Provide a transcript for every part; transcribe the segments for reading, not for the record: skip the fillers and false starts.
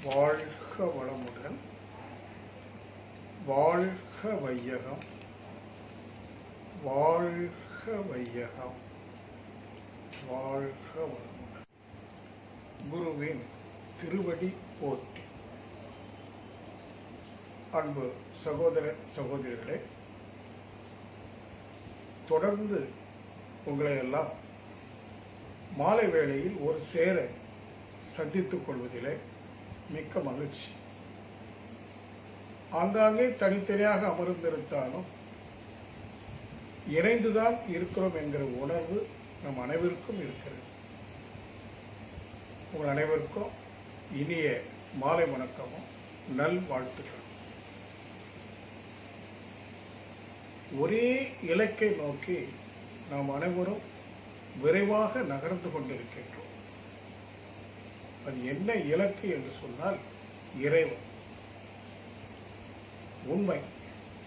வாழ்க வளமுடன், வாழ்க வையகம், வாழ்க வையகம், வாழ்க வளமுடன். குருவின் திருவடி போற்றி. அன்பு சகோதர சகோதரிகளே, தொடர்ந்து உங்களை எல்லாம் மாலை வேளையில் ஒரு சேர சந்தித்துக் கொள்வதிலே மிக்க மகிழ்ச்சி. ஆங்காங்கே தனித்தனியாக அமர்ந்திருந்தாலும் இணைந்துதான் இருக்கிறோம் என்கிற உணர்வு நம் அனைவருக்கும் இருக்கிறது. உங்கள் அனைவருக்கும் இனிய மாலை வணக்கமும் நல் வாழ்த்துக்கள். ஒரே இலக்கை நோக்கி நாம் அனைவரும் விரைவாக நகர்ந்து கொண்டிருக்கின்றோம். அது என்ன இலக்கு என்று சொன்னால் இறைவன்.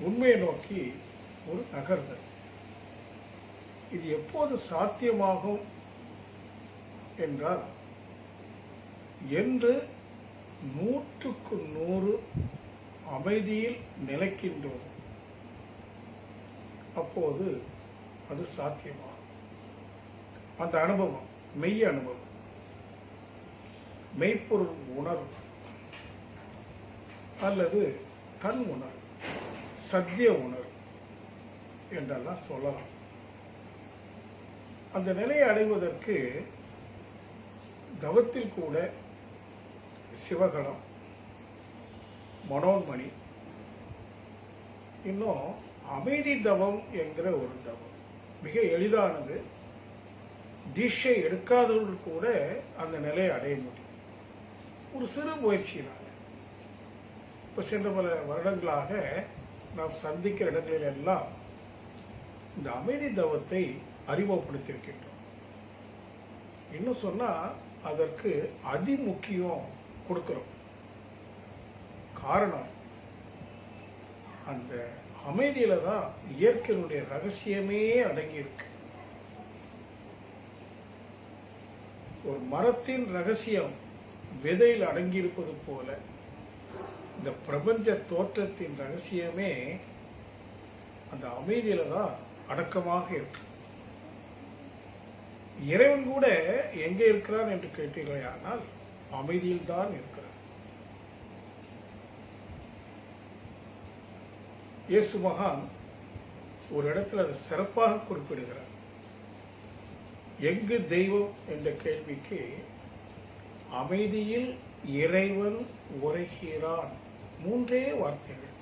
உண்மையை நோக்கி ஒரு நகர்தல். இது எப்போது சாத்தியமாகும் என்றால், என்று 100க்கு 100 அமைதியில் நிலைக்கின்றோம், அப்போது அது சாத்தியமாகும். அந்த அனுபவம் மெய் அனுபவம், மெய்ப்பொருள் உணர்வு அல்லது தன் உணர்வு, சத்திய உணர்வு என்றெல்லாம் சொல்லலாம். அந்த நிலையை அடைவதற்கு தவத்தில் கூட சிவகலம், மனோன்மணி, இன்னும் அமைதி தவம் என்கிற ஒரு தவம் மிக எளிதானது. தீட்சை எடுக்காதவர்கள் கூட அந்த நிலையை அடைய முடியும் ஒரு சிறு முயற்சியினால. இப்போ சென்ற பல வருடங்களாக நாம் சந்திக்கிற இடங்களில் எல்லாம் இந்த அமைதி தவத்தை அறிமுகப்படுத்தியிருக்கின்றோம். இன்னும் சொன்னா அதற்கு அதிமுக்கியம் கொடுக்கிறோம். காரணம், அந்த அமைதியில தான் இயற்கையினுடைய ரகசியமே அடங்கி இருக்கு. ஒரு மரத்தின் ரகசியம் விதையில் அடங்கியிருப்பது போல இந்த பிரபஞ்ச தோற்றத்தின் ரகசியமே அந்த அமைதியில தான் அடக்கமாக இருக்கு. இறைவன் கூட எங்கே இருக்கிறான் என்று கேட்டீர்களே, ஆனால் அமைதியில் தான் இருக்கிறார். இயேசு மகான் ஒரு இடத்துல அதை சிறப்பாக குறிப்பிடுகிறார். எங்கு தெய்வம் என்ற கேள்விக்கு அமைதியில் இறைவன் உரைகிறான், 3 வார்த்தைகள்.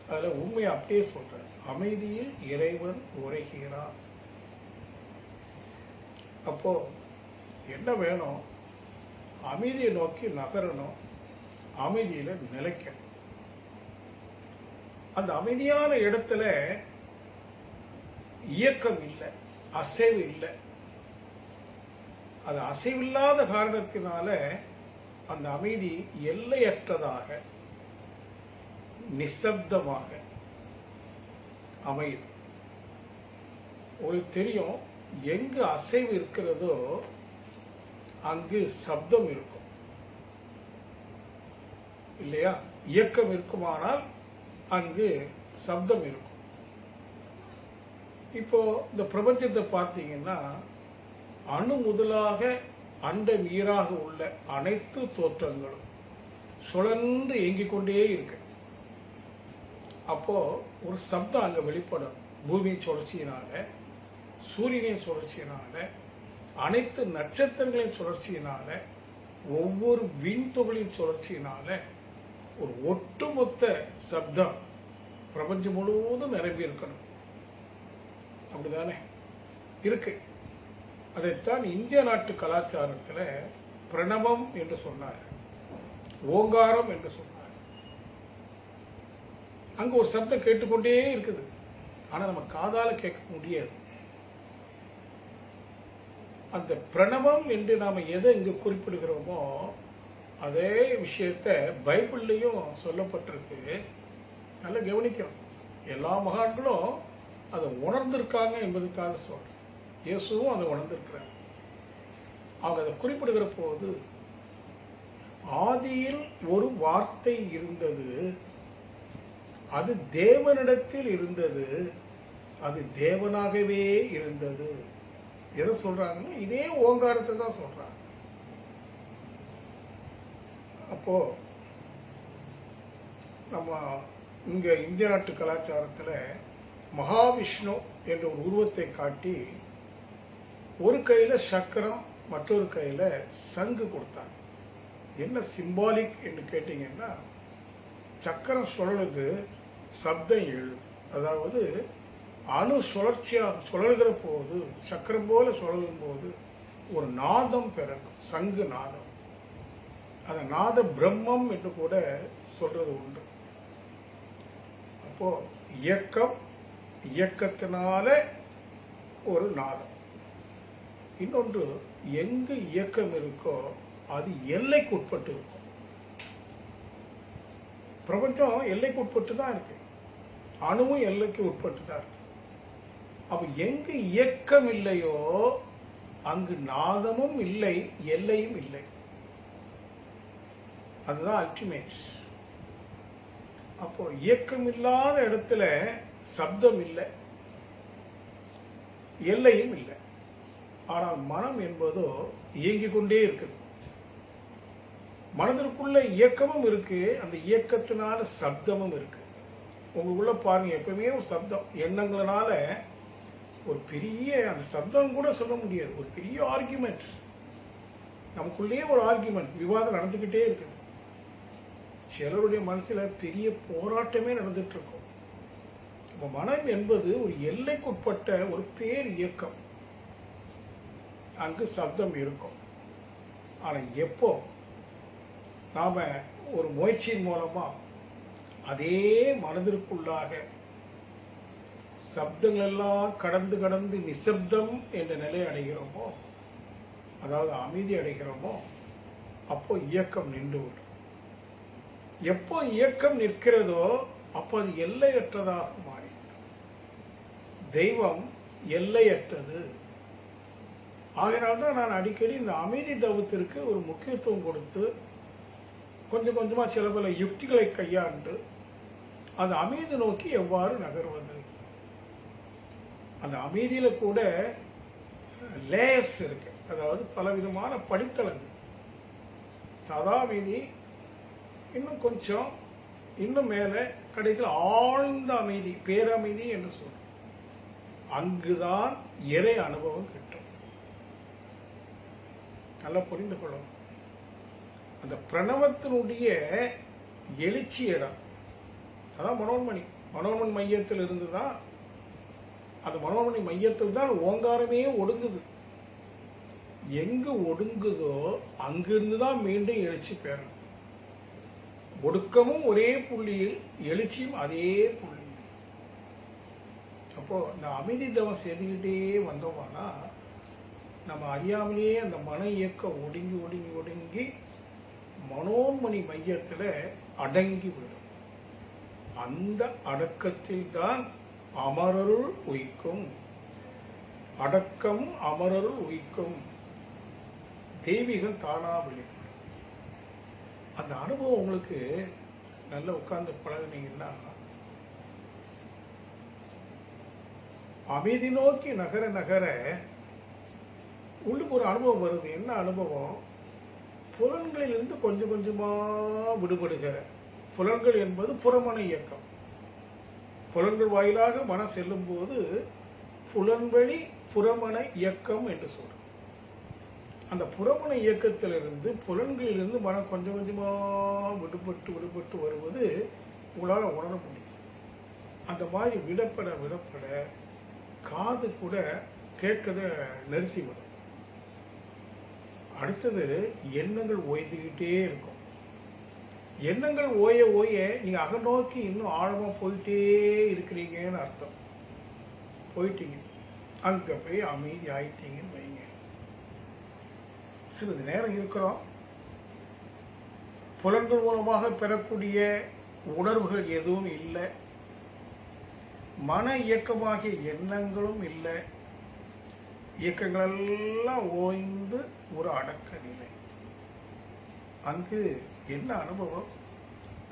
அதுல உண்மையை அப்படியே சொல்ற, அமைதியில் இறைவன் உரைகிறான். அப்போ என்ன வேணும்? அமைதியை நோக்கி நகரணும், அமைதியில நிலைக்கணும். அந்த அமைதியான இடத்துல இயக்கம் இல்லை, அசைவு இல்லை. அது அசைவில்லாத காரணத்தினால அந்த அமைதி எல்லையற்றதாக நிசப்தமாக அமையுது. உங்களுக்கு தெரியும், எங்கு அசைவு இருக்கிறதோ அங்கு சப்தம் இருக்கும் இல்லையா? இயக்கம் இருக்குமானால் அங்கு சப்தம் இருக்கும். இப்போ இந்த பிரபஞ்சத்தை பார்த்தீங்கன்னா, அணு முதலாக அண்டம் ஈராக உள்ள அனைத்து தோற்றங்களும் சுழன்று இயங்கிக் கொண்டே இருக்கு. அப்போ ஒரு சப்தம் அங்க வெளிப்படும். பூமியின் சுழற்சியினால, சூரியனின் சுழற்சியினால, அனைத்து நட்சத்திரங்களின் சுழற்சியினால, ஒவ்வொரு விண்துகளின் சுழற்சியினால ஒரு ஒட்டுமொத்த சப்தம் பிரபஞ்சம் முழுவதும் நிரம்பி இருக்கணும். அப்படிதானே இருக்கு. அதைத்தான் இந்திய நாட்டு கலாச்சாரத்தில் பிரணவம் என்று சொன்னார், ஓங்காரம் என்று சொன்னார். அங்க ஒரு சப்தம் கேட்டுக்கொண்டே இருக்குது, ஆனா நம்ம காதால கேட்க முடியாது. அந்த பிரணவம் என்று நாம எதை இங்கு குறிப்பிடுகிறோமோ அதே விஷயத்த பைபிள்லையும் சொல்லப்பட்டிருக்கு. நல்லா கவனிக்கணும். எல்லா மகான்களும் அதை உணர்ந்திருக்காங்க என்பதற்காக சொல்றேன். இயேசுவும் அதை உணர்ந்திருக்கிறார். அவங்க அதை குறிப்பிடுகிற போது ஆதியில் ஒரு வார்த்தை இருந்தது, அது தேவனிடத்தில் இருந்தது, அது தேவனாகவே இருந்தது. எதை சொல்றாங்கன்னா இதே ஓங்காரத்தை தான் சொல்றாங்க. அப்போ நம்ம இங்க இந்திய நாட்டு கலாச்சாரத்துல மகாவிஷ்ணு என்ற ஒரு உருவத்தை காட்டி ஒரு கையில சக்கரம் மற்றொரு கையில சங்கு கொடுத்தாங்க. என்ன சிம்பாலிக் என்று கேட்டீங்கன்னா, சக்கரம் சுழலுது, சப்தம் எழுது. அதாவது அணு சுழற்சியா சுழல்கிற போது, சக்கரம் போல சுழலும் போது ஒரு நாதம் பிறக்கும், சங்கு நாதம். அந்த நாத பிரம்மம் என்று கூட சொல்றது உண்டு. அப்போ இயக்கம், இயக்கத்தினால ஒரு நாதம். இன்னொன்று, எங்கு இயக்கம் இருக்கோ அது எல்லைக்கு உட்பட்டு இருக்கும். பிரபஞ்சம் எல்லைக்கு உட்பட்டு தான் இருக்கு, அணுவும் எல்லைக்கு உட்பட்டு தான் இருக்கு. அப்ப எங்கு இயக்கம் இல்லையோ அங்கு நாதமும் இல்லை, எல்லையும் இல்லை. அதுதான் அல்டிமேட். அப்போ இயக்கம் இல்லாத இடத்துல சப்தம் இல்லை, எல்லையும் இல்லை. ஆனால் மனம் என்பதோ இயங்கிக் கொண்டே இருக்குது. மனதிற்குள்ள இயக்கமும் இருக்கு, அந்த இயக்கத்தினால சப்தமும் இருக்கு. உங்களுக்குள்ள பாருங்க, எப்பவுமே ஒரு சப்தம், எண்ணங்களால ஒரு பெரிய, அந்த சப்தம் கூட சொல்ல முடியாது, ஒரு பெரிய ஆர்குமெண்ட், நமக்குள்ளேயே ஒரு ஆர்குமெண்ட், விவாதம் நடந்துகிட்டே இருக்குது. சிலருடைய மனசுல பெரிய போராட்டமே நடந்துட்டு இருக்கும். மனம் என்பது ஒரு எல்லைக்குட்பட்ட ஒரு பேர் இயக்கம், அங்கு சப்தம் இருக்கும். ஆனா எப்போ நாம ஒரு முயற்சியின் மூலமா அதே மனதிற்குள்ளாக சப்தங்கள் எல்லாம் கடந்து கடந்து நிசப்தம் என்ற நிலை அடைகிறோமோ, அதாவது அமைதி அடைகிறோமோ, அப்போ இயக்கம் நின்று விடும். எப்போ இயக்கம் நிற்கிறதோ அப்போ அது எல்லையற்றதாக மாறி. தெய்வம் எல்லையற்றது. ஆகையினால்தான் நான் அடிக்கடி இந்த அமைதி தவத்திற்கு ஒரு முக்கியத்துவம் கொடுத்து கொஞ்சம் கொஞ்சமா சில பல யுக்திகளை கையாண்டு அந்த அமைதி நோக்கி எவ்வாறு நகர்வது. அந்த அமைதியில கூட லேயர்ஸ் இருக்கு, அதாவது பலவிதமான படித்தளங்கள். சாதா அமைதி, இன்னும் கொஞ்சம், இன்னும் மேல, கடைசியில் ஆழ்ந்த அமைதி, பேரமைதி என்று சொல்றோம். அங்குதான் இறை அனுபவம் கிட்டும். நல்லா புரிந்து கொள்ளும். அந்த பிரணவத்தினுடைய எழுச்சி இடம் அதான் மனோன்மணி. மனோன்மணி மையத்தில் இருந்துதான், அந்த மனோன்மணி மையத்தில் தான் ஓங்காரமே ஒடுங்குது. எங்கு ஒடுங்குதோ அங்கிருந்துதான் மீண்டும் எழுச்சி பெறணும். ஒடுக்கமும் ஒரே புள்ளியில், எழுச்சியும் அதே புள்ளியில். அப்போ இந்த அமைதி தவம் செய்துகிட்டே வந்தோம்னா நம்ம அறியாமலேயே அந்த மன இயக்கம் ஒடுங்கி ஒடுங்கி ஒடுங்கி மனோன்மணி மையத்துல அடங்கி விடும். அந்த அடக்கத்தில் தான் அமரருள் உய்க்கும். அடக்கம் அமரருள் உய்க்கும். தெய்வீகம் தானா வெளிப்படும். அந்த அனுபவம் உங்களுக்கு நல்லா உட்கார்ந்து பழகுனீங்கன்னா, அமைதி நோக்கி நகர நகர உள்ளுக்கு ஒரு அனுபவம் வருது. என்ன அனுபவம்? புலன்களிலிருந்து கொஞ்சம் கொஞ்சமா விடுபடுகிற. புலன்கள் என்பது புறமன இயக்கம். புலன்கள் வாயிலாக மனம் செல்லும் போது புலன்வழி புறமன இயக்கம் என்று சொல்றோம். அந்த புறமன இயக்கத்திலிருந்து, புலன்களிலிருந்து மனம் கொஞ்சம் கொஞ்சமா விடுபட்டு விடுபட்டு வருவது உங்களால் உணர முடியும். அந்த மாதிரி விடப்பட விடப்பட காது கூட கேட்கத நிறுத்திவிடும். அடுத்தது எண்ணங்கள் ஓய்ந்துகிட்டே இருக்கும். எண்ணங்கள் ஓய ஓய நீங்க அகநோக்கி இன்னும் ஆழமா போயிட்டே இருக்கிறீங்கன்னு அர்த்தம். போயிட்டீங்க, அங்க போய் அமைதி ஆயிட்டீங்கன்னு வைங்க. சிறிது நேரம் இருக்கிறோம், புலன்கள் மூலமாக பெறக்கூடிய உணர்வுகள் எதுவும் இல்லை, மன இயக்கமாகிய எண்ணங்களும் இல்லை, இயக்கங்கள் எல்லாம் ஓய்ந்து ஒரு அடக்க நிலை. அங்கு என்ன அனுபவம்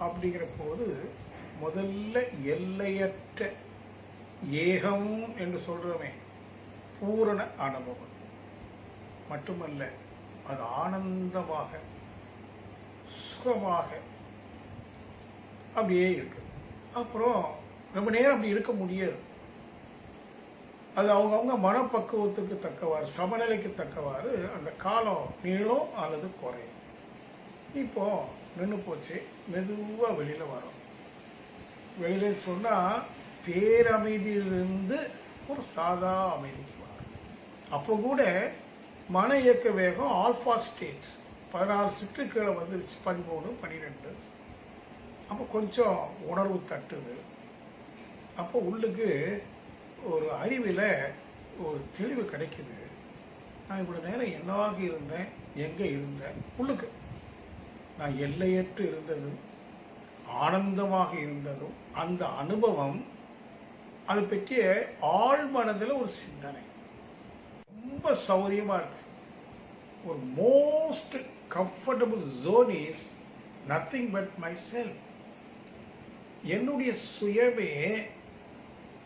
அப்படிங்கிற போது முதல்ல எல்லையற்ற ஏகம் என்று சொல்றோமே பூரண அனுபவம் மட்டுமல்ல, அது ஆனந்தமாக சுகமாக அப்படியே இருக்கு. அப்புறம் ரொம்ப நேரம் அப்படி இருக்க முடியாது. அது அவங்கவுங்க மனப்பக்குவத்துக்கு தக்கவாறு, சமநிலைக்கு தக்கவாறு அந்த காலம் நீளும் அல்லது குறையும். இப்போ நின்று போச்சு, மெதுவா வெளியில வரும். வெளியில சொன்னா பேரமைதியிலிருந்து ஒரு சாதா அமைதிக்கு வரும். அப்போ கூட மன இயக்க வேகம் ஆல்பா ஸ்டேட் 16 சுற்றுக்களை வந்துருச்சு, 13, 12. அப்போ கொஞ்சம் உணர்வு தட்டுது. அப்போ உள்ளுக்கு ஒரு அறிவில் ஒரு தெளிவு கிடைக்குது. நான் இவ்வளவு நேரம் என்னவாக இருந்தேன், எங்க இருந்தேன், உள்ளுக்கு நான் எல்லையற்று இருந்ததும் ஆனந்தமாக இருந்ததும் அந்த அனுபவம், அதை பற்றிய ஆழ் மனதில் ஒரு சிந்தனை ரொம்ப சௌரியமா இருக்கு. ஒரு most comfortable zone is nothing but myself. என்னுடைய சுயமே,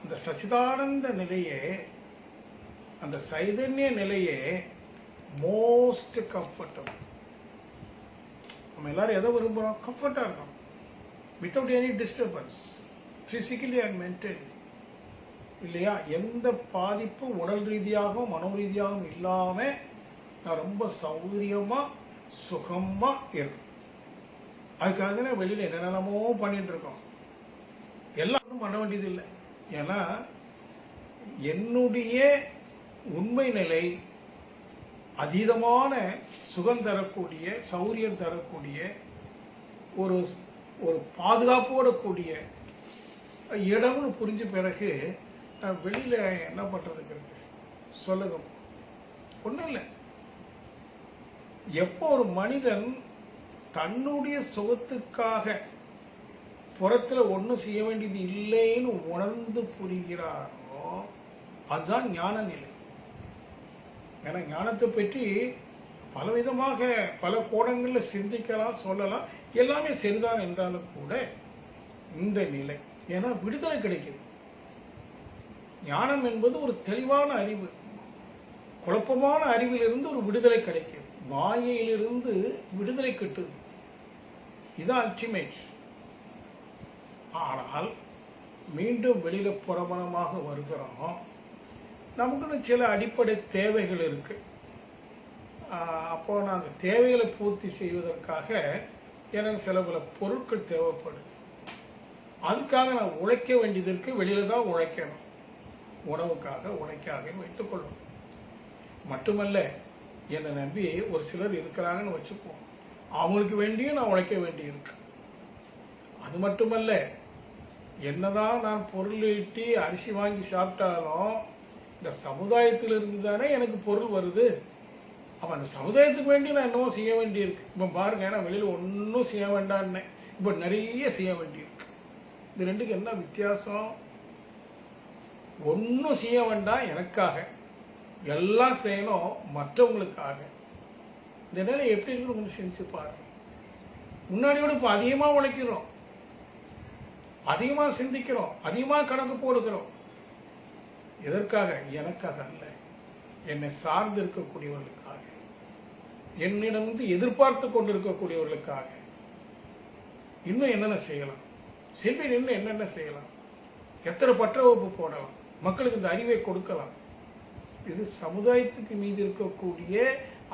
அந்த சச்சிதானந்த நிலையே, அந்த சைதன்ய நிலையே மோஸ்ட் கம்ஃபர்டபுள். நம்ம எல்லாரும் எதை விரும்புகிறோம்? கம்ஃபர்ட்டாக இருக்கணும், without any disturbance, physically and mentally, இல்லையா? எந்த பாதிப்பும் உடல் ரீதியாகவும் மனோ ரீதியாகவும் இல்லாமல் நான் ரொம்ப சௌகரியமாக சுகமாக இருக்கும். அதுக்காக தானே வெளியில் என்னென்னமோ பண்ணிட்டு இருக்கோம். எல்லாரும் பண்ண வேண்டியது இல்லை. ஏன்னா என்னுடைய உண்மை நிலை அதீதமான சுகம் தரக்கூடிய, சௌரியம் தரக்கூடிய, ஒரு ஒரு பாதுகாப்போட கூடிய இடம்னு புரிஞ்ச பிறகு நான் வெளியில என்ன பண்றதுக்கு இருக்கு சொல்லுங்க. ஒன்றும் இல்லை. எப்போ ஒரு மனிதன் தன்னுடைய சுகத்துக்காக புறத்துல ஒன்றும் செய்ய வேண்டியது இல்லைன்னு உணர்ந்து புரிகிறாரோ அதுதான் ஞான நிலை. ஏன்னா ஞானத்தை பற்றி பலவிதமாக பல கோணங்கள்ல சிந்திக்கலாம், சொல்லலாம், எல்லாமே சரிதான் என்றாலும் கூட இந்த நிலை, ஏன்னா விடுதலை கிடைக்குது. ஞானம் என்பது ஒரு தெளிவான அறிவு. குழப்பமான அறிவிலிருந்து ஒரு விடுதலை கிடைக்குது. மாயையிலிருந்து விடுதலை கிட்டுது. இதுதான் அல்டிமேட். ஆனால் மீண்டும் வெளியில புறமணமாக வருகிறோம். நமக்குன்னு சில அடிப்படை தேவைகள் இருக்கு. அப்போ நான் அந்த தேவைகளை பூர்த்தி செய்வதற்காக எனக்கு சில பல பொருட்கள் தேவைப்படும். அதுக்காக நான் உழைக்க வேண்டியது இருக்கு. வெளியில தான் உழைக்கணும். உணவுக்காக உழைக்காக வைத்துக் கொள்ளும். மட்டுமல்ல, என்னை நம்பி ஒரு சிலர் இருக்கிறாங்கன்னு வச்சுப்போம். அவங்களுக்கு வேண்டியும் நான் உழைக்க வேண்டி இருக்கு. அது மட்டுமல்ல, என்னதான் நான் பொருள் ஈட்டி அரிசி வாங்கி சாப்பிட்டாலும் இந்த சமுதாயத்திலிருந்து தானே எனக்கு பொருள் வருது. அப்ப அந்த சமுதாயத்துக்கு வேண்டி நான் என்னவோ செய்ய வேண்டி இருக்கு. இப்ப பாருங்க, நான் வெளியில ஒன்னும் செய்ய வேண்டான்னு இப்ப நிறைய செய்ய வேண்டி இருக்கு. இந்த ரெண்டுக்கு என்ன வித்தியாசம்? ஒன்னும் செய்ய வேண்டாம் எனக்காக, எல்லாம் செய்யணும் மற்றவங்களுக்காக. இந்த நிலை எப்படி இருக்கு கொஞ்சம் சிந்திச்சு பாருங்க. முன்னாடியோட இப்ப அதிகமா உழைக்கிறோம், அதிகமா சிந்திக்கிறோம், அதிகமா கணக்கு போடுகிறோம். எதற்காக? எனக்காக அல்ல, என்னை சார்ந்து இருக்கக்கூடியவர்களுக்காக, என்னிடம் எதிர்பார்த்து கொண்டிருக்கக்கூடியவர்களுக்காக. இன்னும் என்னென்ன செய்யலாம்? செல்வியில் இன்னும் என்னென்ன செய்யலாம்? எத்தனை பற்ற வகுப்பு போடலாம்? மக்களுக்கு இந்த அறிவை கொடுக்கலாம். இது சமுதாயத்துக்கு மீது இருக்கக்கூடிய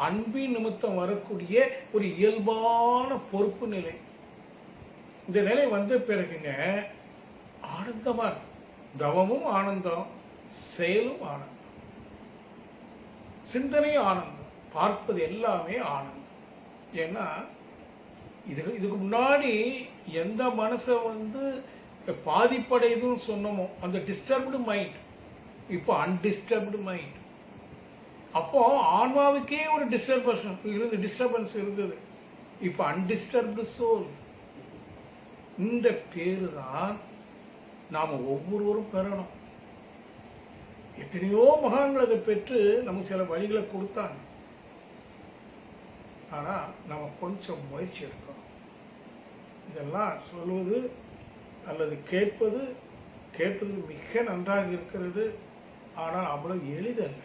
அன்பின் நிமித்தம் வரக்கூடிய ஒரு இயல்பான பொறுப்பு நிலை. இந்த நிலை வந்த பிறகுங்க ஆனந்தமா இருக்கு. தவமும் ஆனந்தம், செயலும் ஆனந்தம், சிந்தனையும் ஆனந்தம், பார்ப்பது எல்லாமே ஆனந்தம். ஏன்னா இதுக்கு முன்னாடி எந்த மனசை பாதிப்படையுதுன்னு சொன்னோமோ அந்த டிஸ்டர்ப்டு மைண்ட் இப்போ அன்டிஸ்டர்ப்டு மைண்ட். அப்போ ஆன்மாவுக்கே ஒரு டிஸ்டர்பன்ஸ் இருந்தது. இப்போ அன்டிஸ்டர்ப்டு சோல். இந்த பேரு தான் நாம ஒவ்வொருவரும் பெறணும். எத்தனையோ மகான்கள் அதை பெற்று நமக்கு சில வழிகளை கொடுத்தாங்க. ஆனா நம்ம கொஞ்சம் முயற்சி எடுக்கணும். இதெல்லாம் சொல்வது அல்லது கேட்பது மிக நன்றாக இருக்கிறது. ஆனால் அவ்வளவு எளிதல்ல.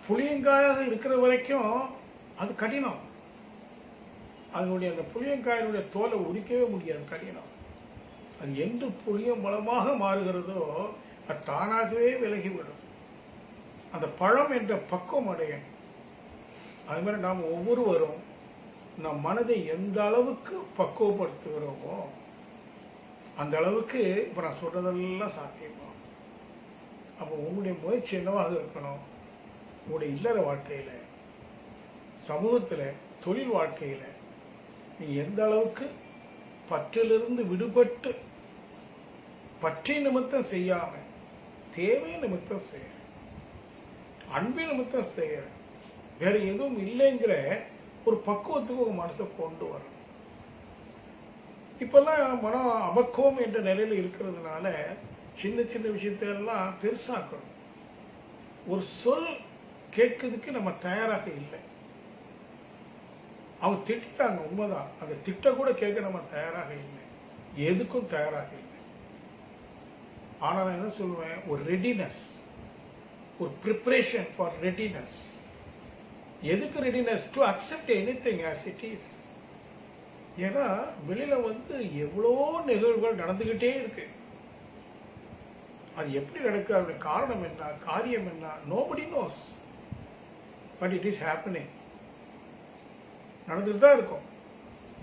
புளியங்காயாக இருக்கிற வரைக்கும் அது கடினம். அதனுடைய அந்த புளியங்காயினுடைய தோலை உரிக்கவே முடியாது, கடினம். அது என்று புளியம் பலமாக மாறுகிறதோ அது தானாகவே விலகிவிடும். அந்த பழம் என்ற பக்குவம் அடையும். அது மாதிரி நாம் ஒவ்வொருவரும் நம் மனதை எந்த அளவுக்கு பக்குவப்படுத்துகிறோமோ அந்த அளவுக்கு இப்ப நான் சொல்றதெல்லாம் சாத்தியமா. அப்போ உங்களுடைய முயற்சி என்னவாக இருக்கணும்? உங்களுடைய இல்லற வாழ்க்கையில, சமூகத்துல, தொழில் வாழ்க்கையில நீங்க எந்த அளவுக்கு பற்றிலிருந்து விடுபட்டு பற்றி நிமித்தம் செய்யாம தேவை நிமித்தம் செய்ய, அன்பின் நிமித்தம் செய்ய, வேற எதுவும் இல்லைங்கிற ஒரு பக்குவத்துக்கு உங்க மனசை கொண்டு வரணும். இப்பெல்லாம் மனம் அபக்குவம் என்ற நிலையில இருக்கிறதுனால சின்ன சின்ன விஷயத்தெல்லாம் பெருசாக்கணும். ஒரு சொல் கேட்கறதுக்கு நம்ம தயாராக இல்லை. அவங்க திட்டாங்க, உண்மைதான். அந்த திட்ட கூட கேட்க நம்ம தயாராக இல்லை, எதுக்கும் தயாராக இல்லை. ஆனா நான் என்ன சொல்லுவேன், ஒரு ரெடினஸ், ஒரு ப்ரிப்பரேஷன் ஃபார் ரெடினஸ். எதுக்கு readiness? To accept anything as it is. ஏன்னா வெளியில எவ்வளோ நிகழ்வுகள் நடந்துகிட்டே இருக்கு. அது எப்படி நடக்கு, அதோட காரணம் என்ன, காரியம் என்ன, nobody knows, but it is happening. நடந்துட்டு தான் இருக்கும்.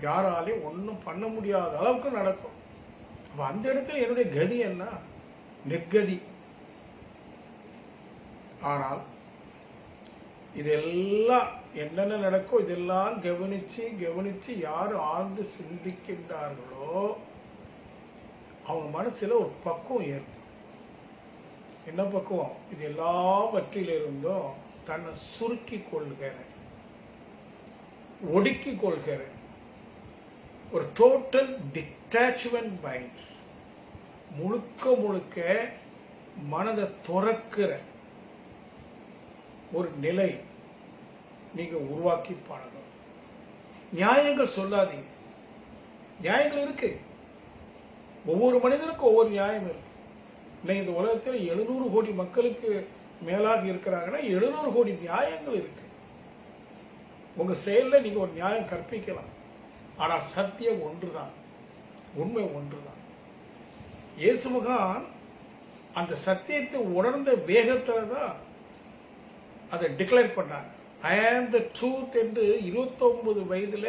யாராலையும் ஒன்றும் பண்ண முடியாத அளவுக்கு நடக்கும். அப்ப அந்த இடத்துல என்னுடைய கதி என்ன? நிர்கதி. ஆனால் இதெல்லாம் என்னென்ன நடக்கும் இதெல்லாம் கவனிச்சு யார் ஆழ்ந்து சிந்திக்கின்றார்களோ அவங்க மனசுல ஒரு பக்குவம் ஏற்படும். என்ன பக்குவம்? இது எல்லாவற்றிலிருந்தும் தன்னை சுருக்கி கொள்கிற, ஒடுக்கி கொள்கிற ஒரு டோட்டல் டிட்டாச்மெண்ட் மைண்ட், முழுக்க மனதை துறக்கிற ஒரு நிலை நீங்க உருவாக்கி பழகணும். நியாயங்கள் சொல்லாதீங்க. நியாயங்கள் இருக்கு, ஒவ்வொரு மனிதனுக்கும் ஒவ்வொரு நியாயம் இருக்கு. இன்னைக்கு இந்த உலகத்தில் 700 கோடி மக்களுக்கு மேலாக இருக்கிறாங்கன்னா 700 கோடி நியாயங்கள் இருக்கு. உங்க செயல்ல நீங்க ஒரு நியாயம் கற்பிக்கலாம். ஆனால் சத்தியம் ஒன்றுதான், உண்மை ஒன்றுதான். இயேசு மகான் அந்த சத்தியத்தை உணர்ந்த வேகத்துல தான் அதை டிக்ளேர் பண்ணாங்க. ஐ ஆம் த ட்ரூத் என்று 29 வயதுல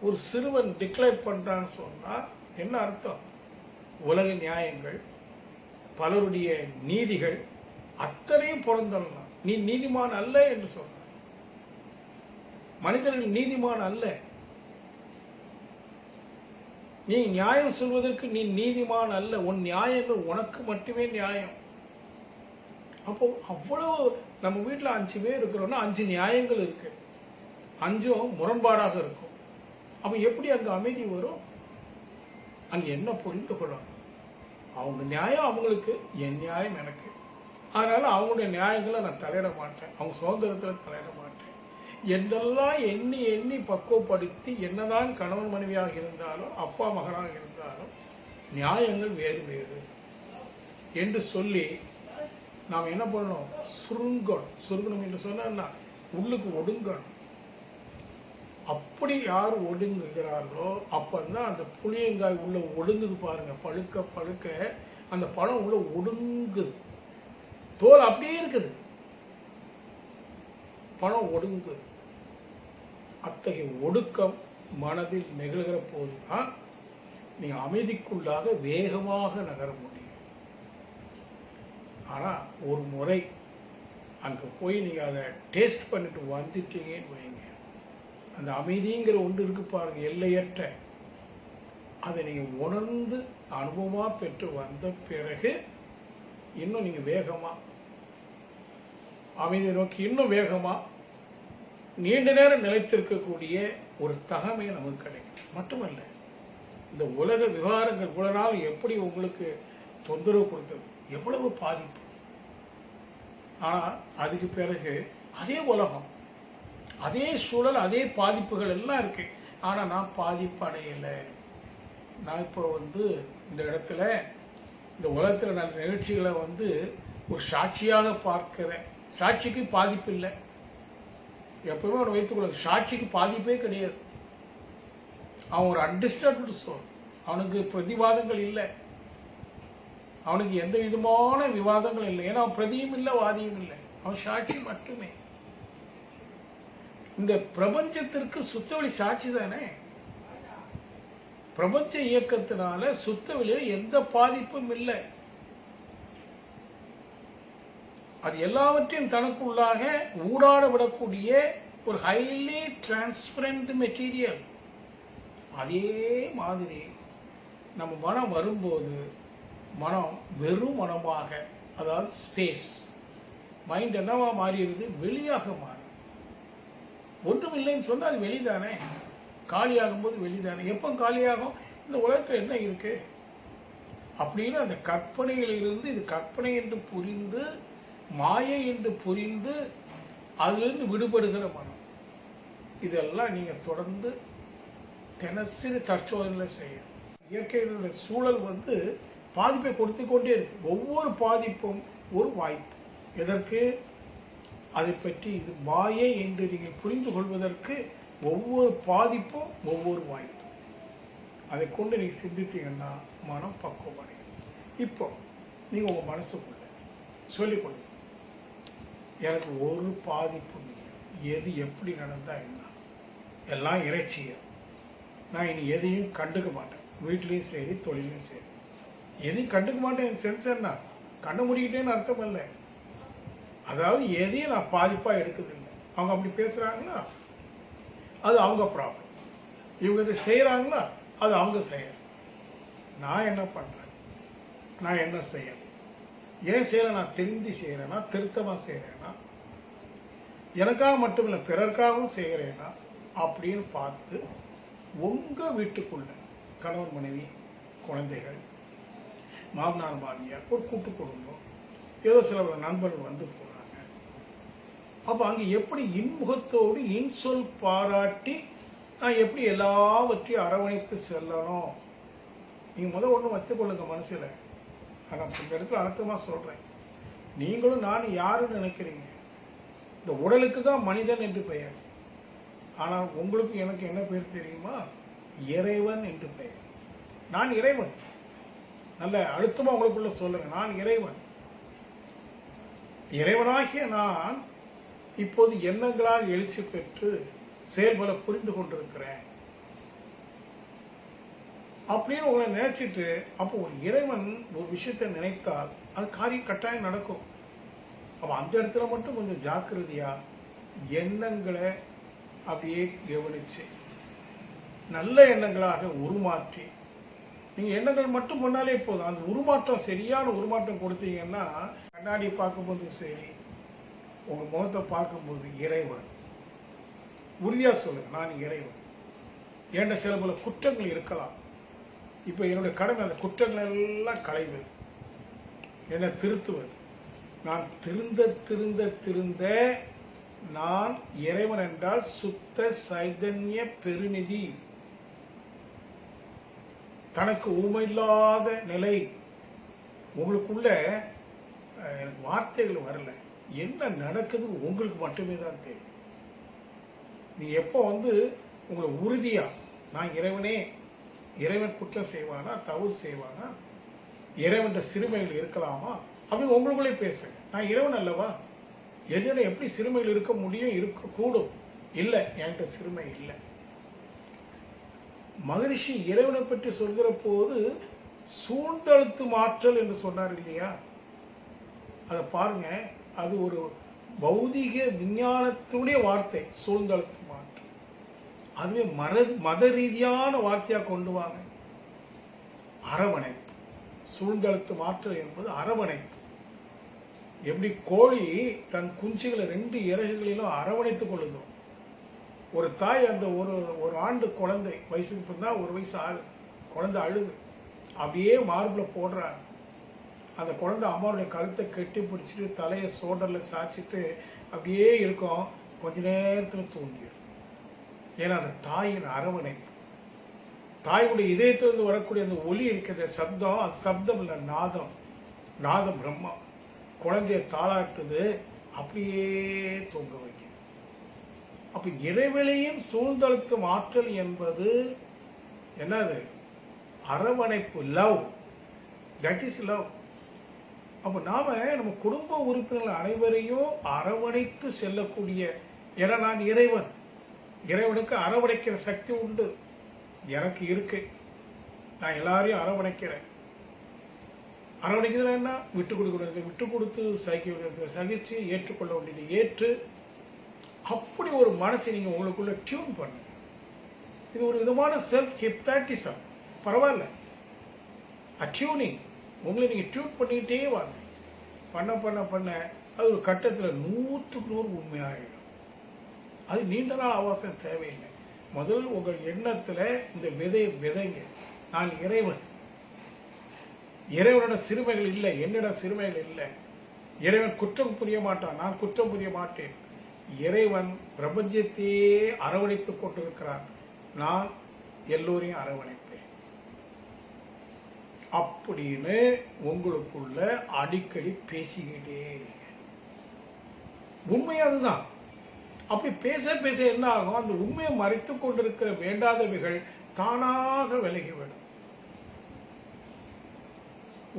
ஒரு சிறுவன் டிக்ளேர் பண்றான்னு சொன்னா என்ன அர்த்தம்? உலக நியாயங்கள், பலருடைய நீதிகள் அத்தனையும் பிறந்தலாம். நீ நீதிமான் அல்ல என்று சொன்ன. மனிதர்கள் நீதிமான் அல்ல. நீ நியாயம் சொல்வதற்கு நீ நீதிமான் அல்ல. உன் நியாயங்கள் உனக்கு மட்டுமே நியாயம். அப்போ அவ்வளவு நம்ம வீட்டுல 5 பேர் இருக்கிறோம்னா 5 நியாயங்கள் இருக்கு, 5ம் முரண்பாடாக இருக்கும். அப்ப எப்படி அங்க அமைதி வரும்? அங்க என்ன புரிந்து கொள்ளணும்? அவங்க நியாயம் அவங்களுக்கு, என் நியாயம் எனக்கு. அதனால அவங்களுடைய நியாயங்களை நான் தலையிட மாட்டேன், அவங்க சுதந்திரத்துல தலையிட மாட்டேன். என்னெல்லாம் எண்ணி பக்குவப்படுத்தி என்னதான் கணவன் மனைவியாக இருந்தாலும் அப்பா மகனாக இருந்தாலும் நியாயங்கள் வேறு வேறு என்று சொல்லி நாம் என்ன பண்ணணும்? சுருங்கணும் என்று சொன்னா உள்ளுக்கு ஒடுங்கணும். அப்படி யார் ஒடுங்குகிறார்களோ அப்பதான் அந்த புளியங்காய் உள்ள ஒடுங்குது பாருங்க. பழுக்க பழுக்க அந்த பழம் உள்ள ஒடுங்குது. தோல் அப்படியே இருக்குது, பழம் ஒடுங்குது. அத்தகைய ஒடுக்கம் மனதில் நிகழ்கிற போதுதான் நீங்க அமைதிக்குள்ளாக வேகமாக நகர முடியும். ஆனா ஒரு முறை அங்க போய் நீங்க அதை டேஸ்ட் பண்ணிட்டு வந்துட்டீங்கன்னு வைங்க, அந்த அமைதிங்கிற ஒன்று இருக்கு பாருங்க, எல்லையற்ற. அதை நீங்க உணர்ந்து அனுபவமா பெற்று வந்த பிறகு இன்னும் நீங்க வேகமா அமைதியை நோக்கி இன்னும் வேகமா நீண்ட நேரம் நிலைத்திருக்கக்கூடிய ஒரு தகமை நமக்கு கிடைக்கும். மட்டுமல்ல, இந்த உலக விவகாரங்கள் இவ்வளவு நாள் எப்படி உங்களுக்கு தொந்தரவு கொடுத்தது, எவ்வளவு பாதிப்பு. ஆனா அதுக்கு பிறகு அதே உலகம், அதே சூழல், அதே பாதிப்புகள் எல்லாம் இருக்கு. ஆனா நான் பாதிப்பு அடையலை. நான் இப்போ இந்த இடத்துல இந்த உலகத்தில் நான் நிகழ்ச்சிகளை ஒரு சாட்சியாக பார்க்கிறேன். சாட்சிக்கு பாதிப்பு இல்லை. எப்பவுமே அவனை வைத்துக்கொள்ள, சாட்சிக்கு பாதிப்பே கிடையாது. அவன் ஒரு அன்டிஸ்டர்ப்டு சோல். அவனுக்கு பிரதிவாதங்கள் இல்லை. அவனுக்கு எந்த விதமான விவாதங்கள் இல்லை. ஏன்னா அவன் பிரதியும் இல்லை, வாதியும் இல்லை. அவன் சாட்சி மட்டுமே. இந்த பிரபஞ்சத்திற்கு சுத்தவெளி சாட்சி தானே. பிரபஞ்ச இயக்கத்தினால சுத்தவெளியில எந்த பாதிப்பும் இல்லை. அது எல்லாவற்றையும் தனக்குள்ளாக ஊடாட விடக்கூடிய ஒரு ஹைலி டிரான்ஸ்பரண்ட் மெட்டீரியல். அதே மாதிரி நம்ம மனம் வரும்போது மனம் வெறும் மனமாக, அதாவது ஸ்பேஸ், மைண்ட் என்னவா மாறிடுது, வெளியாக மாறும். ஒன்றும் இல்லைன்னு சொன்னா அது வெளிதானே. காலியாகும் போது வெளிதானே. எப்போ காலியாகும்? இந்த உலகத்தில் என்ன இருக்கு அப்படின்னு அந்த கற்பனையிலிருந்து இது கற்பனை என்று புரிந்து, மாயை என்று புரிந்து, அதிலிருந்து விடுபடுகிற மனம். இதெல்லாம் நீங்க தொடர்ந்து தினசரி தற்சோதனை செய்யணும். இயற்கையினுடைய சூழல் பாதிப்பை கொடுத்து கொண்டே இருக்கு. ஒவ்வொரு பாதிப்பும் ஒரு வாய்ப்பு. எதற்கு? அதை பற்றி இது மாயை என்று நீங்கள் புரிந்து கொள்வதற்கு ஒவ்வொரு பாதிப்பும் ஒவ்வொரு வாய்ப்பு. அதை கொண்டு நீங்க சிந்தித்தீங்கன்னா மனம் பக்குவம் அடையும். இப்போ நீங்க உங்க மனசுக்குள்ள சொல்லிக்கொள்ளுங்க, எனக்கு ஒரு பாதிப்பும் இல்லை. எது எப்படி நடந்தா என்ன, எல்லாம் இறைச்சிய. நான் இனி எதையும் கண்டுக்க மாட்டேன். வீட்லயும் சரி, தொழிலையும் சரி, எதையும் கண்டுக்க மாட்டேன். சென்ஸ் என்ன? கண்ண முடிக்கிட்டேன்னு அர்த்தம் இல்லை. அதாவது எதையும் நான் பாதிப்பா எடுக்குதில்லை. அவங்க அப்படி பேசுறாங்களா, அது அவங்க ப்ராப்ளம். இவங்க இதை செய்யறாங்களா, அது அவங்க செய்ய. நான் என்ன பண்றேன், நான் என்ன செய்யணும், ஏன் செய்யல, நான் தெரிந்து செய்யறேன்னா, திருத்தமா செய்யறேன்னா, எனக்காக மட்டும் இல்லை பிறர்க்காகவும் செய்யறேன்னா அப்படின்னு பார்த்து உங்க வீட்டுக்குள்ள கணவன் மனைவி குழந்தைகள் மாமனார் மாமியார் ஒரு கூட்டு குடும்பம் ஏதோ சில நண்பர்கள் போறாங்க. அப்ப அங்க எப்படி இன்முகத்தோடு இன்சொல் பாராட்டி நான் எப்படி எல்லாவற்றையும் அரவணைத்து செல்லணும். நீங்க ஒண்ணு வச்சுக்கொள்ளுங்க மனசுல. நான் இந்த இடத்துல அழுத்தமா சொல்றேன், நீங்களும் நானும் யாருன்னு நினைக்கிறீங்க? இந்த உடலுக்கு தான் மனிதன் என்று பெயர். ஆனால் உங்களுக்கு எனக்கு என்ன பேர் தெரியுமா? இறைவன் என்று பெயர். நான் இறைவன். நல்ல அழுத்தமா உங்களுக்குள்ள சொல்லுங்க, நான் இறைவன். இறைவனாகிய நான் இப்போது எண்ணங்களால் எழுச்சி பெற்று செயல்பட புரிந்து கொண்டிருக்கிறேன் அப்படின்னு உங்களை நினைச்சிட்டு, அப்போ ஒரு இறைவன் ஒரு விஷயத்தை நினைத்தால் அது காரியம் கட்டாயம் நடக்கும். அப்ப அந்த இடத்துல மட்டும் கொஞ்சம் ஜாக்கிரதையா எண்ணங்களை அப்படியே கவனிச்சு நல்ல எண்ணங்களாக உருமாற்றி, நீங்க எண்ணங்கள் மட்டும் பண்ணாலே போதும். அந்த உருமாற்றம் சரியான உருமாற்றம் கொடுத்தீங்கன்னா, கண்ணாடி பார்க்கும்போது சரி, உங்க முகத்தை பார்க்கும்போது இறைவன். உறுதியா சொல்லுங்க, நான் இறைவன். என்ற சில பல குற்றங்கள் இருக்கலாம். இப்ப என்னுடைய கடமை அந்த குற்றங்கள் எல்லாம் களைவது, என்ன திருத்துவது. நான் திருந்த திருந்த திருந்த நான் இறைவன் என்றால் சுத்த சைதன்ய பெருநிதி, தனக்கு ஊமையில்லாத நிலை. உங்களுக்குள்ள எனக்கு வார்த்தைகள் வரல, என்ன நடக்குது உங்களுக்கு மட்டுமே தான் தெரியும். நீங்க எப்போ உங்களை உறுதியா நான் இறைவனே, இறைவன் குற்றம் செய்வானா, தவறு செய்வானா, இறைவன் சிறுமைகள் இருக்கலாமா அப்படின்னு உங்களுக்குள்ளே பேசுங்க. நான் இறைவன் அல்லவா, என்னிட எப்படி சிறுமைகள் இருக்க முடியும், இருக்க கூடும். இல்லை, என்கிட்ட சிறுமை இல்லை. மகரிஷி இறைவனை பற்றி சொல்கிற போது சூழ்ந்தழுத்து மாற்றல் என்று சொன்னார் இல்லையா? அதை பாருங்க, அது ஒரு பௌதிக விஞ்ஞானத்துடைய வார்த்தை, சூழ்ந்தழுத்து மாற்றல். அதுவே மத ரீதியான வார்த்தையா கொண்டு வாங்க. அரவணைப்பு. சூழ்ந்தழுத்து மாற்றல் என்பது அரவணைப்பு. எப்படி கோழி தன் குஞ்சுகளை 2 இறகுகளிலும் அரவணைத்துக் கொள்ளுதோ, ஒரு தாய் அந்த ஒரு ஆண்டு குழந்தை வயசுக்கு பிறந்தா 1 வயசு ஆகுது, குழந்தை அழுது, அப்படியே மார்பில் போடுறாங்க. அந்த குழந்தை அம்மாவுடைய கழுத்தை கெட்டி பிடிச்சிட்டு தலையை சோடர்ல சாய்ச்சிட்டு அப்படியே இருக்கும். கொஞ்ச நேரத்தில் தூங்கிடும். ஏன்னா அந்த தாயின் அரவணைப்பு, தாயுடைய இதயத்திலிருந்து வரக்கூடிய அந்த ஒலி இருக்கிற சப்தம், அது சப்தம் இல்ல, நாதம். நாதம் பிரம்மம். குழந்தைய தாளாட்டுது, அப்படியே தூங்க வைக்குது. அப்ப இறைவெளியின் சூழ்ந்தழுத்தும் ஆற்றல் என்பது என்னது? அரவணைப்பு, லவ். That is love. அப்ப நாம நம்ம குடும்ப உறுப்பினர்கள் அனைவரையும் அரவணைத்து செல்லக்கூடிய, ஏன்னா நான் இறைவன், இறைவனுக்கு அரவணைக்கிற சக்தி உண்டு, எனக்கு இருக்கு. நான் எல்லாரையும் அரவணைக்கிறேன். அரவணைக்கிறதுனா என்ன? விட்டு கொடுக்கிறது, விட்டு கொடுத்து சகிச்சு ஏற்றுக்கொள்ள வேண்டியது ஏற்று, அப்படி ஒரு மனசை நீங்க உங்களுக்குள்ள டியூன் பண்ணுங்க. இது ஒரு விதமான செல்ஃப் ஹிப்னாட்டிசம். பரவாயில்ல, அட்யூனிங். உங்களை நீங்க டியூன் பண்ணிக்கிட்டே வாங்க. பண்ண பண்ண பண்ண அது ஒரு கட்டத்தில் 100% உண்மையாயிடும். அது நீண்ட நாள் அவசியம் தேவையில்லை. முதல் உங்கள் எண்ணத்துல இந்த விதையை விதைங்க. நான் இறைவன், இறைவனோட சிறுமைகள் இல்லை, என்னோட சிறுமைகள் இல்லை. இறைவன் குற்றம் புரிய மாட்டான், நான் குற்றம் புரிய மாட்டேன். இறைவன் பிரபஞ்சத்தையே அரவணைத்துக் கொண்டிருக்கிறார், நான் எல்லோரையும் அரவணைப்பேன் அப்படின்னு உங்களுக்குள்ள அடிக்கடி பேசிக்கிட்டே இருங்க. உண்மை அதுதான். அப்படி பேச பேச என்ன ஆகும்? அந்த உண்மையை மறைத்துக் கொண்டிருக்கிற வேண்டாதவைகள் தானாக விலகிவிடும்.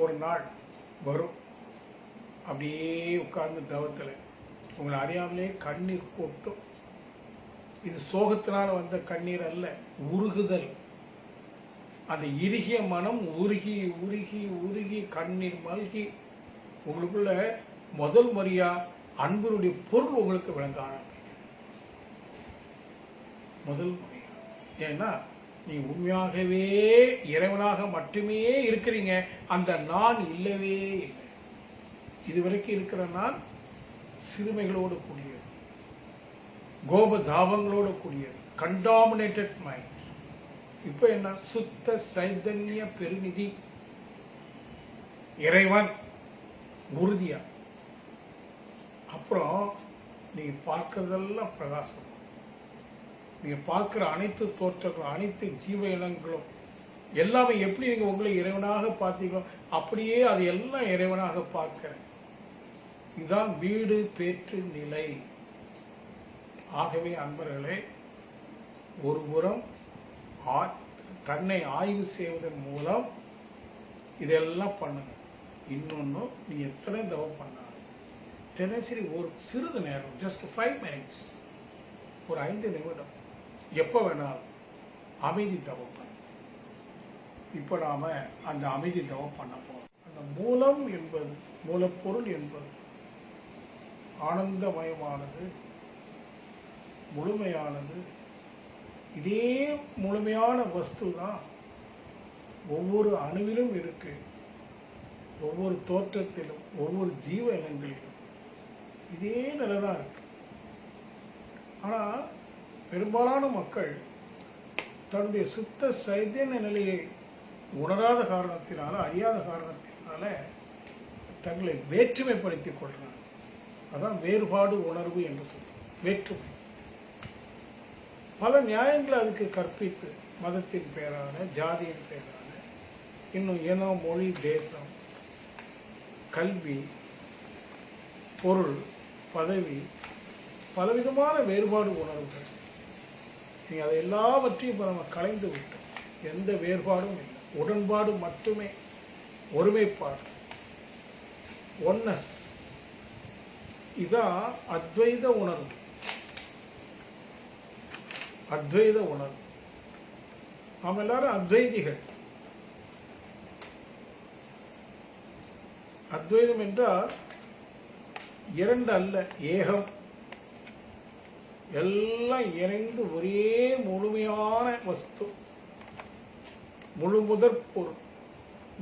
ஒரு நாள் வரும், அப்படியே உட்கார்ந்து தவத்துல உங்களை அறியாமலே கண்ணீர் கொட்டும். இது சோகத்தினால் வந்த கண்ணீர் அல்ல, உருகுதல். அந்த இறுகிய மனம் உருகி உருகி உருகி கண்ணீர் மல்கி உங்களுக்குள்ள முதல் முறையா அன்பினுடைய பொருள் உங்களுக்கு விளங்க ஆரம்பிக்கும். முதல் முறையா. ஏன்னா நீ உண்மையாகவே இறைவனாக மட்டுமே இருக்கிறீங்க. அந்த நான் இல்லவே இல்லை. இதுவரைக்கும் இருக்கிற நான் சிறுமைகளோடு கூடியது, கோப தாபங்களோடு கூடியது, கண்டாமினேட்டட் மைண்ட். இப்ப என்ன? சுத்த சைதன்ய பெருநிதி இறைவன், உறுதியா. அப்புறம் நீங்க பார்க்கறதெல்லாம் பிரகாசம். நீங்க பார்க்கிற அனைத்து தோற்றங்களும், அனைத்து ஜீவ இனங்களும் எல்லாமே எப்படி நீங்க உங்களை இறைவனாக பார்த்தீங்களோ அப்படியே அது எல்லாம் இறைவனாக பார்க்கிறேன். இதுதான் வீடு பேற்று நிலை. ஆகவே அன்பர்களே, ஒருபுறம் தன்னை ஆய்வு செய்வதன் மூலம் இதெல்லாம் பண்ணுங்க. இன்னொன்னு, நீ எத்தனை தவம் பண்ணாலும் தினசரி ஒரு சிறிது நேரம், ஜஸ்ட் 5 minutes, ஒரு 5 நிமிடம், எப்ப வேணாலும் அமைதி தவம் பண்ண. இப்ப நாம அந்த அமைதி தவம் பண்ண போறோம். அந்த மூலம் என்பது, மூலப்பொருள் என்பது ஆனந்தமயமானது, முழுமையானது. இதே முழுமையான வஸ்து தான் ஒவ்வொரு அணுவிலும் இருக்கு, ஒவ்வொரு தோற்றத்திலும், ஒவ்வொரு ஜீவ இனங்களிலும் இதே நிலைதான் இருக்கு. ஆனா பெரும்பாலான மக்கள் தன்னுடைய சுத்த சைதன்ய நிலையை உணராத காரணத்தினால, அறியாத காரணத்தினால தங்களை வேற்றுமைப்படுத்திக் கொள்றாங்க. அதான் வேறுபாடு உணர்வு என்று சொல்றோம். வேற்றுமை பல நியாயங்களை அதுக்கு கற்பித்து, மதத்தின் பேரான, ஜாதியின் பேரான, இன்னும் இனம், மொழி, தேசம், கல்வி, பொருள், பதவி, பலவிதமான வேறுபாடு உணர்வுகள். நீ அதை எல்லாவற்றையும் இப்ப நம்ம கலைந்து விட்டோம். எந்த வேறுபாடும் இல்லை, உடன்பாடு மட்டுமே, ஒருமைப்பாடு, ஒன்னஸ். இதான் அத்வைத உணர்வு. அத்வைத உணர்வு. நாம் எல்லாரும் அத்வைதிகள். அத்வைதம் என்றால் இரண்டு அல்ல, ஏகம். எல்லாம் இணைந்து ஒரே முழுமையான வஸ்து, முழு முதற் பொருள்,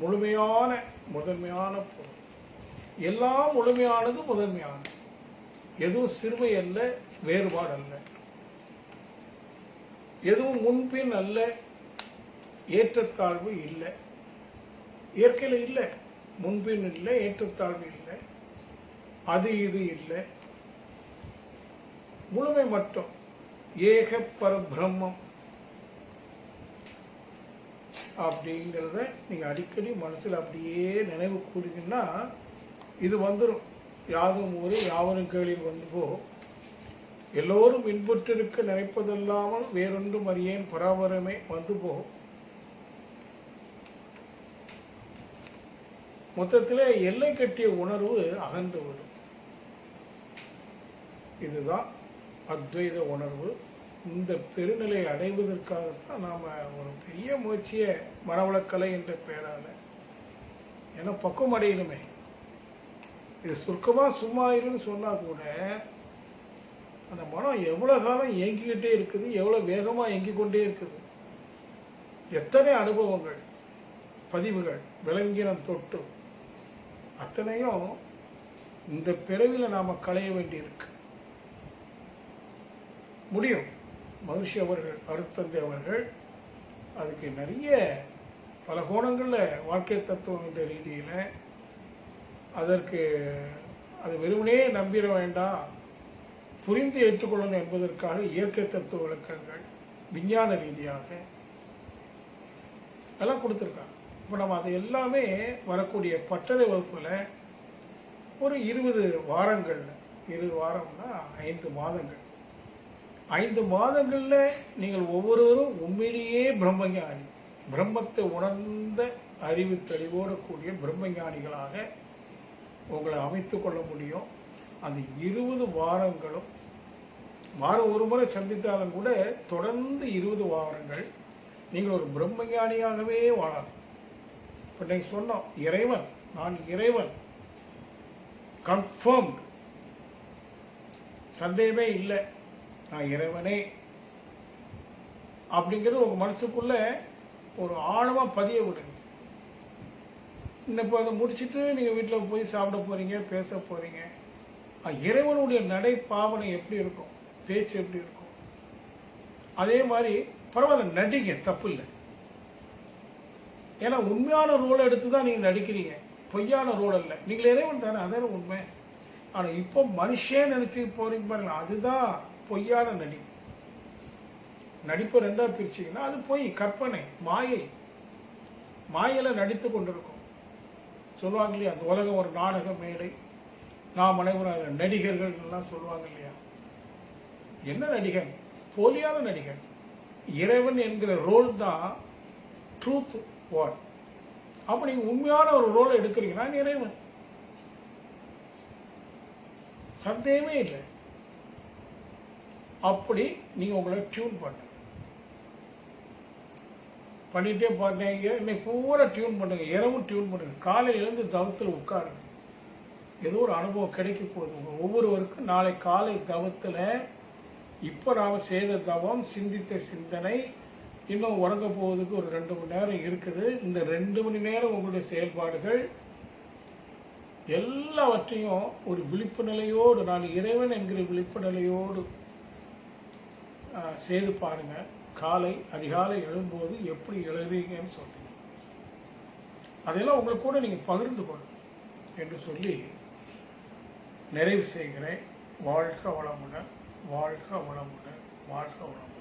முழுமையான முதன்மையான பொருள். எல்லாம் முழுமையானது, முதன்மையானது. எதுவும் சிறுமை அல்ல, வேறுபாடு அல்ல. எதுவும் முன்பின் அல்ல, ஏற்றத்தாழ்வு இல்லை. இயற்கையில இல்லை, முன்பின் இல்லை, ஏற்றத்தாழ்வு இல்லை, அது இது இல்லை. முழுமை மட்டும். ஏக பரபிரம்மம் அப்படிங்கிறத நீங்க அடிக்கடி மனசுல அப்படியே நினைவு கூறுங்கன்னா இது வந்துடும். யாதும் ஊரே யாவரும் கேளில் வந்து போ, எல்லோரும் இன்புற்றிருக்க நினைப்பதல்லாமல் வேறொன்றும் அறியேன் பராபரமே வந்து போ. மொத்தத்திலே எல்லை கட்டிய உணர்வு அகன்று விடும். இதுதான் அத்வைத உணர்வு. இந்த பெருநிலை அடைவதற்காகத்தான் நாம ஒரு பெரிய முயற்சியை மனவளக்கலை என்ற பெயரால, ஏன்னா பக்குவம் அடையணுமே. இது சுருக்கமா சும்மா இருன்னு சொன்னா கூட அந்த மனம் எவ்வளவு காலம் இயங்கிக்கிட்டே இருக்குது, எவ்வளவு வேகமா இயங்கிக் கொண்டே இருக்குது. எத்தனை அனுபவங்கள், பதிவுகள், விலங்கினம் தொட்டு அத்தனையும் இந்த பிறவில நாம களைய வேண்டியிருக்கு. முடியும். மகிழ்ச்சி அவர்கள், அருட்தந்தை அவர்கள் அதுக்கு நிறைய பல கோணங்கள்ல வாழ்க்கை தத்துவம் என்ற ரீதியில அதற்கு அது வெறுமனே நம்பிட வேண்டாம், புரிந்து ஏற்றுக்கொள்ளணும் என்பதற்காக இயற்கை தத்துவ விளக்கங்கள் விஞ்ஞான ரீதியாக எல்லாம் கொடுத்துருக்காங்க. இப்போ நம்ம அதை எல்லாமே வரக்கூடிய பட்டறை வகுப்புல ஒரு 20 வாரங்கள், 20 வாரம்னா 5 மாதங்கள், 5 மாதங்கள்ல நீங்கள் ஒவ்வொருவரும் உண்மையிலேயே பிரம்மஞானி, பிரம்மத்தை உணர்ந்த அறிவு தெளிவோடு கூடிய பிரம்மஞானிகளாக உங்களை அமைத்துக் கொள்ள முடியும். அந்த 20 வாரங்களும், வாரம் ஒரு முறை சந்தித்தாலும் கூட தொடர்ந்து 20 வாரங்கள் நீங்கள் ஒரு பிரம்மஞானியாகவே வாழலாம். இப்ப நீங்க சொன்னோம், இறைவன், நான் இறைவன், கன்ஃபர்ம்ட், சந்தேகமே இல்லை, நான் இறைவனே அப்படிங்கிறது உங்க மனசுக்குள்ள ஒரு ஆழமா பதிய விடுங்க. இப்போ அதை முடிச்சுட்டு நீங்க வீட்டில் போய் சாப்பிட போறீங்க, பேச போறீங்க, இறைவனுடைய நடை பாவனை எப்படி இருக்கும், பேச்சு எப்படி இருக்கும், அதே மாதிரி பரவாயில்ல நடிங்க, தப்பு இல்லை. ஏன்னா உண்மையான ரோல் எடுத்துதான் நீங்க நடிக்கிறீங்க, பொய்யான ரோல் அல்ல. நீங்கள் இறைவன் தானே, அதான உண்மை. ஆனா இப்போ மனுஷன் நினைச்சு போறீங்க பாருங்க, அதுதான் பொய்யான நடிப்பு. நடிப்பு ரெண்டா பிரிச்சீங்கன்னா அது பொய், கற்பனை, மாயை. மாயில நடித்து கொண்டிருக்கும். சொல்லுவாங்க இல்லையா, அந்த உலகம் ஒரு நாடக மேடை, நாம் அனைவரும் நடிகர்கள் எல்லாம் சொல்லுவாங்க இல்லையா. என்ன நடிகன்? போலியான நடிகன். இறைவன் என்கிற ரோல் தான் ட்ரூத் வாட். அப்ப நீங்க உண்மையான ஒரு ரோலை எடுக்கிறீங்க, நான் இறைவன், சந்தேகமே இல்லை. அப்படி நீங்க உங்களை டியூன் பண்ணுங்க, பண்ணிட்டே பாருங்க. இன்னைக்கு பூரா டியூன் பண்ணுங்க, இரவும் டியூன் பண்ணுங்க, காலையில இருந்து தவத்தில் உட்காருங்க. ஏதோ ஒரு அனுபவம் கிடைக்க போகுது உங்க ஒவ்வொருவருக்கும். நாளை காலை தவத்துல இப்ப நாம செய்த தவம், சிந்தித்த சிந்தனை, இன்னும் உறங்க போவதுக்கு ஒரு 2 மணி நேரம் இருக்குது. இந்த 2 மணி நேரம் உங்களுடைய செயல்பாடுகள் எல்லாவற்றையும் ஒரு விழிப்பு நிலையோடு, நான் இறைவன் என்கிற விழிப்பு நிலையோடு செய்து பாருங்க. காலை அதிகாலை எழும்போது எப்படி எழுறீங்கன்னு சொல்றீங்க, அதெல்லாம் உங்களுக்கு கூட நீங்க பகிர்ந்து கொள்ளுங்க என்று சொல்லி நிறைவு செய்கிறேன். வாழ்க வளமுடன், வாழ்க வளமுடன், வாழ்க வளமுடன்.